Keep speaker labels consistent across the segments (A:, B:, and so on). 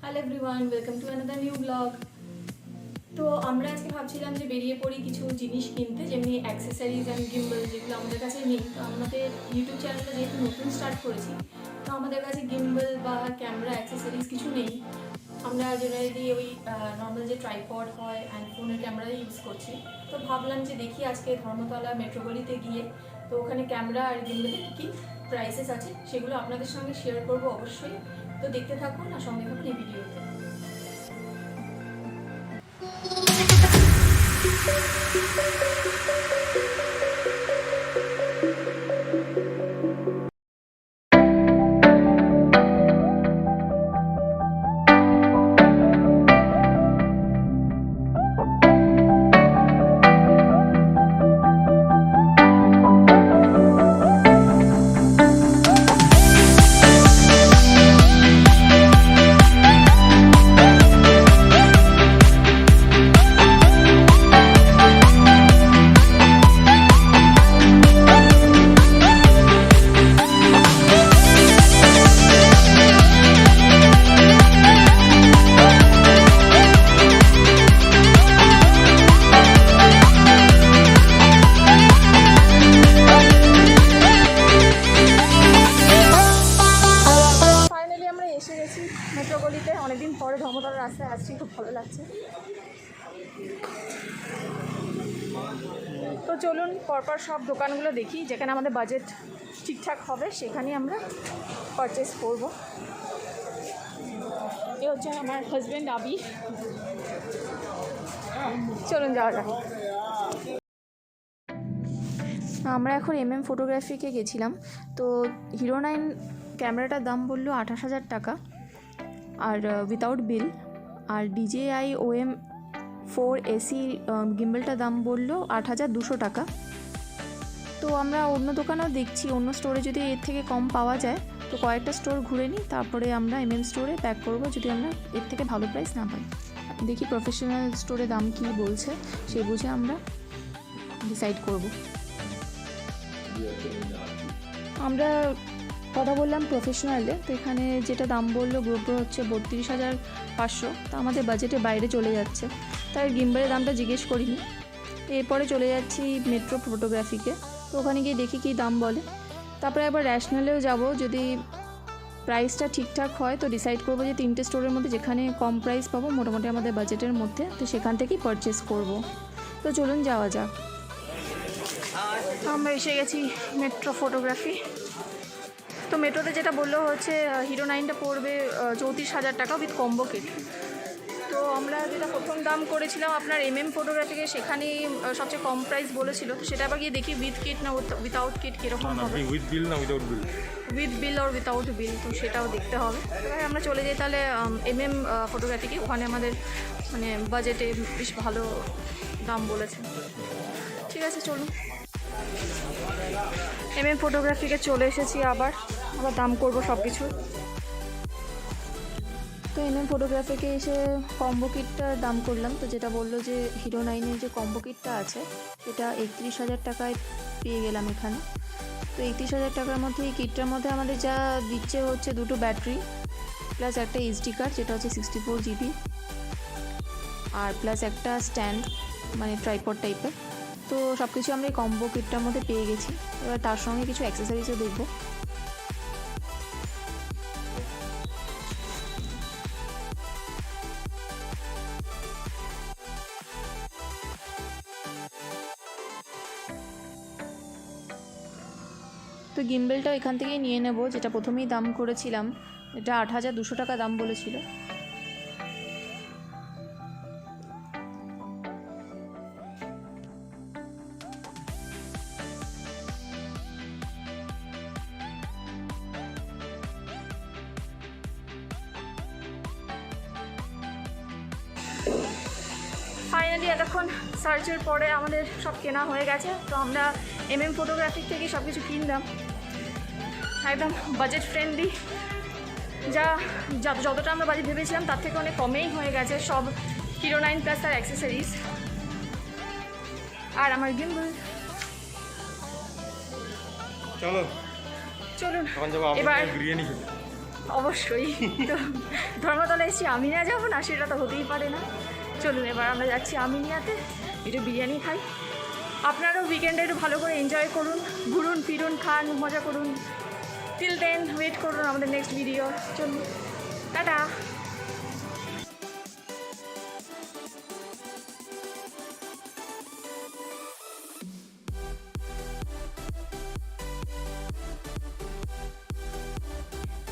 A: Hello everyone, welcome to another new blog. তো আমরা আজকে ভাবছিলাম যে বেরিয়ে পড়ি কিছু জিনিস কিনতে, যেমনি অ্যাক্সেসরিজ অ্যান্ড গিম্বল, যেগুলো আমাদের কাছে নেই। তো আমাদের ইউটিউব চ্যানেলটা যেহেতু নতুন স্টার্ট করেছি, তো আমাদের কাছে গিম্বল বা ক্যামেরা অ্যাক্সেসরিজ কিছু নেই। আমরা জেনারেলি ওই নর্মাল যে ট্রাইপড হয় অ্যান্ড ফোনের ক্যামেরা ইউজ করছি। তো ভাবলাম যে দেখি আজকে ধর্মতলা মেট্রোগলিতে গিয়ে, তো ওখানে ক্যামেরা আর গিম্বলের কী কী প্রাইসেস আছে সেগুলো আপনাদের সঙ্গে শেয়ার করবো অবশ্যই। তো দেখতে থাকুন আর সঙ্গে থাকুন এই ভিডিওতে। মেট্রোগলিতে অনেকদিন পরে ধর্মতলার রাস্তায় আসছি, খুব ভালো লাগছে। তো চলুন পরপর সব দোকানগুলো দেখি, যেখানে আমাদের বাজেট ঠিকঠাক হবে সেখানেই আমরা পারচেস করব। এ হচ্ছে আমার হাজব্যান্ড আবি। চলুন যাওয়া যাক। আমরা এখন ফটোগ্রাফিকে গেছিলাম। তো হিরো 9 ক্যামেরাটার দাম বললো 28,000 টাকা আর উইথাউট বিল। আর DJI OM 4 AC গিম্বলটার দাম বললো 8,200 টাকা। তো আমরা অন্য দোকানেও দেখছি, অন্য স্টোরে যদি এর থেকে কম পাওয়া যায় তো কয়েকটা স্টোর ঘুরে নিই, তারপরে আমরা স্টোরে প্যাক করব যদি আমরা এর থেকে ভালো প্রাইস না পাই। দেখি প্রফেশনাল স্টোরে দাম কী বলছে, সেই বুঝে আমরা ডিসাইড করব। আমরা কথা বললাম প্রফেশনালে, তো এখানে যেটা দাম বললো GoPro হচ্ছে 32,500। তো আমাদের বাজেটের বাইরে চলে যাচ্ছে, তাই গিম্বলের দামটা জিজ্ঞেস করিনি। এরপরে চলে যাচ্ছি মেট্রো ফটোগ্রাফিকে। তো ওখানে গিয়ে দেখি কী দাম বলে, তারপরে একবার র্যাশনালেও যাব। যদি প্রাইসটা ঠিকঠাক হয় তো ডিসাইড করবো যে 3টে স্টোরের মধ্যে যেখানে কম প্রাইস পাবো মোটামুটি আমাদের বাজেটের মধ্যে, তো সেখান থেকেই পারচেস করব। তো চলুন যাওয়া যাক। আমরা এসে গেছি মেট্রো ফটোগ্রাফি। তো মেট্রোতে যেটা বললো হচ্ছে হিরো 9টা পড়বে 34,000 টাকা উইথ কম্বো কিট। তো আমরা যেটা প্রথম দাম করেছিলাম আপনার ফটোগ্রাফিকে, সেখানেই সবচেয়ে কম প্রাইস বলেছিল। তো সেটা আবার গিয়ে দেখি উইথ কিট না উইথাউট কিট কীরকম হবে,
B: উইথ বিল না উইদাউট বিল,
A: উইথ বিল আর উইথাউট বিল, তো সেটাও দেখতে হবে। এবার আমরা চলে যাই তাহলে ফটোগ্রাফিকে। ওখানে আমাদের মানে বাজেটে বেশ ভালো দাম বলেছে। ঠিক আছে চলুন। ফটোগ্রাফিকে চলে এসেছি, আবার দাম করব সব কিছু। তো ফটোগ্রাফিকে এসে কম্বো কিটটার দাম করলাম। তো যেটা বললো যে হিরো 9-এর যে কম্বো কিটটা আছে এটা 31,000 টাকায় পেয়ে গেলাম এখানে। তো 31,000 টাকার মধ্যে এই কিটটার মধ্যে আমাদের যা দিচ্ছে হচ্ছে 2টো ব্যাটারি প্লাস একটা SD কার্ড যেটা হচ্ছে 64 GB, আর প্লাস একটা স্ট্যান্ড মানে ট্রাইপড টাইপের। তো সব কিছু আমরা এই কম্বো কিটটার মধ্যে পেয়ে গেছি। এবার তার সঙ্গে কিছু অ্যাক্সেসরিজও দেখব। তো গিম্বলটাও এখান থেকেই নিয়ে নেব, যেটা প্রথমেই দাম করেছিলাম। এটা 8,200 টাকা দাম বলেছিল। ফাইনালি এতক্ষণ সার্চের পরে আমাদের সব কেনা হয়ে গেছে। তো আমরা ফটোগ্রাফি থেকে সব কিছু কিনলাম, একদম বাজেট ফ্রেন্ডলি। যতটা আমরা বাজেট ভেবেছিলাম তার থেকে অনেক কমেই হয়ে গেছে সব হিরো 9 প্লাস আর অ্যাক্সেসরিজ। আর আমার গিম্বল। চলুন এবার বিরিয়ানি খেতে।
B: অবশ্যই। তো ধর্মতলা এসেছি, আমিনিয়া যাবো না সেটা তো হতেই পারে না। চলুন এবার আমরা যাচ্ছি আমিনিয়াতে, একটু বিরিয়ানি খাই। আপনারাও উইকেন্ডে একটু ভালো করে এনজয় করুন, ঘুরুন ফিরুন, খান, মজা করুন। টিল দেন ওয়েট করুন আমাদের নেক্সট ভিডিও। চলুন, টাটা।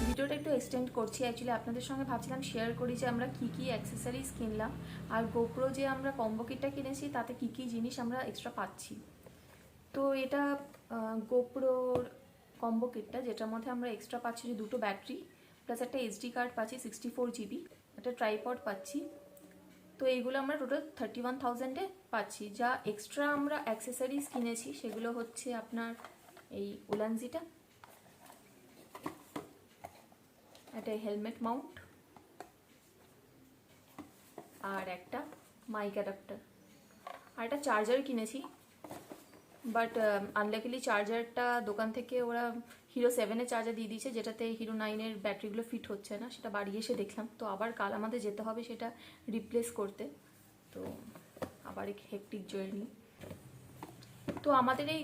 B: ভিডিওটা একটু এক্সটেন্ড করছি, অ্যাকচুয়ালি আপনাদের সঙ্গে ভাবছিলাম শেয়ার করি যে আমরা কী কী অ্যাক্সেসরিজ কিনলাম, আর গোপ্রো যে আমরা কম্বো কিটটা কিনেছি তাতে কী কী জিনিস আমরা এক্সট্রা পাচ্ছি। তো এটা গোপ্রোর কম্বো কিটটা, যেটার মধ্যে আমরা এক্সট্রা পাচ্ছি যে দুটো ব্যাটারি প্লাস একটা SD কার্ড পাচ্ছি 64 GB, একটা ট্রাইপড পাচ্ছি। তো এইগুলো আমরা টোটাল 31,000-এ পাচ্ছি। যা এক্সট্রা আমরা অ্যাক্সেসরিজ কিনেছি সেগুলো হচ্ছে আপনার এই উলানজিটা, একটা হেলমেট মাউন্ট, আর একটা মাইক অ্যাডাপ্টার, আর একটা চার্জার কিনেছি। বাট আনলাকিলি চার্জারটা দোকান থেকে ওরা হিরো 7-এর চার্জার দিয়ে দিয়েছে, যেটাতে হিরো 9-এর ব্যাটারিগুলো ফিট হচ্ছে না। সেটা বাড়ি এসে দেখলাম, তো আবার কাল আমাদের যেতে হবে সেটা রিপ্লেস করতে। তো আবার এক হেক্টিক জার্নি। তো আমাদের এই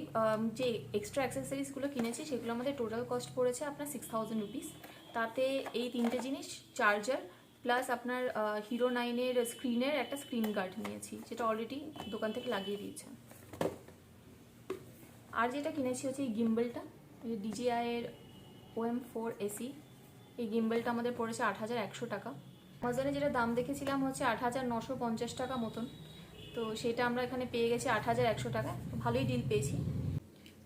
B: যে এক্সট্রা অ্যাক্সেসরিজগুলো কিনেছি সেগুলো আমাদের টোটাল কস্ট পড়েছে আপনার 6,000 রুপিস। তাতে এই তিনটে জিনিস, চার্জার প্লাস আপনার হিরো 9-এর স্ক্রিনের একটা স্ক্রিন গার্ড নিয়েছি, যেটা অলরেডি দোকান থেকে লাগিয়ে দিয়েছে। আর যেটা কিনেছি হচ্ছে এই গিম্বলটা, DJI এর OM 4 AC। এই গিম্বলটা আমাদের পড়েছে 8,100 টাকা। অ্যামাজনে যেটা দাম দেখেছিলাম হচ্ছে 8,950 টাকা মতন, তো সেটা আমরা এখানে পেয়ে গেছি 8,100 টাকা। ভালোই ডিল পেয়েছি।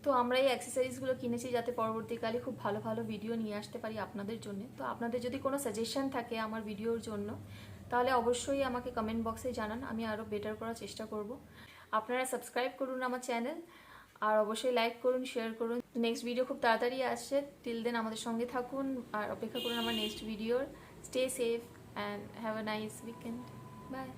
B: তো আমরা এই অ্যাক্সেসরিজগুলো কিনেছি যাতে পরবর্তীকালে খুব ভালো ভালো ভিডিও নিয়ে আসতে পারি আপনাদের জন্য। তো আপনাদের যদি কোনো সাজেশন থাকে আমার ভিডিওর জন্য তাহলে অবশ্যই আমাকে কমেন্ট বক্সে জানান, আমি আরও বেটার করার চেষ্টা করব। আপনারা সাবস্ক্রাইব করুন আমার চ্যানেল, আর অবশ্যই লাইক করুন, শেয়ার করুন। নেক্সট ভিডিও খুব তাড়াতাড়ি আসছে, টিল দেন আমাদের সঙ্গে থাকুন আর অপেক্ষা করুন আমার নেক্সট ভিডিওর। Stay safe and have a nice weekend. By.